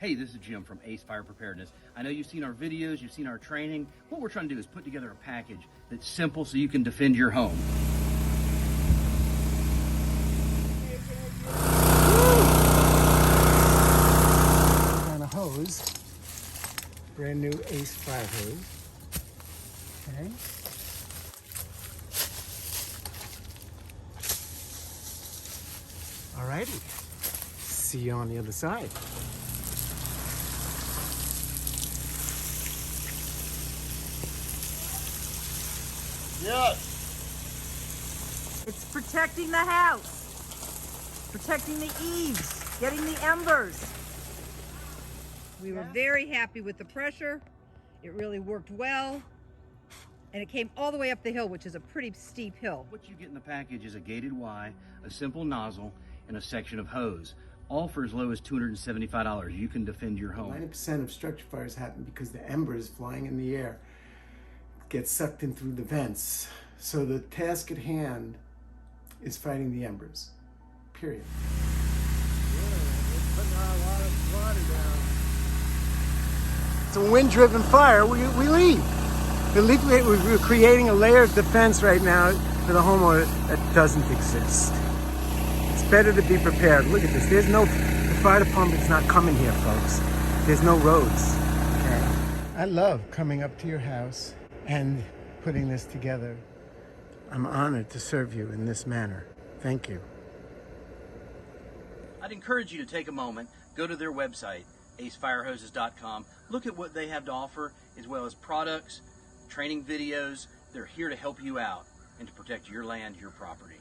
Hey, this is Jim from Ace Fire Preparedness. I know you've seen our videos, you've seen our training. What we're trying to do is put together a package that's simple so you can defend your home. On a hose, brand new Ace fire hose. Okay. Alrighty. See you on the other side. Yes. It's protecting the house, protecting the eaves, getting the embers. We were very happy with the pressure. It really worked well. And it came all the way up the hill, which is a pretty steep hill. What you get in the package is a gated Y, a simple nozzle, and a section of hose. All for as low as $275. You can defend your home. 90% of structure fires happen because the embers flying in the air get sucked in through the vents. So the task at hand is fighting the embers. Period. It's a wind-driven fire. We leave. We're creating a layer of defense right now for the homeowner that doesn't exist. It's better to be prepared. Look at this. The fire department's not coming here, folks. There's no roads. Okay. I love coming up to your house and putting this together. I'm honored to serve you in this manner. Thank you. I'd encourage you to take a moment, go to their website, acefirehoses.com, look at what they have to offer, as well as products, training videos. They're here to help you out and to protect your land, your property.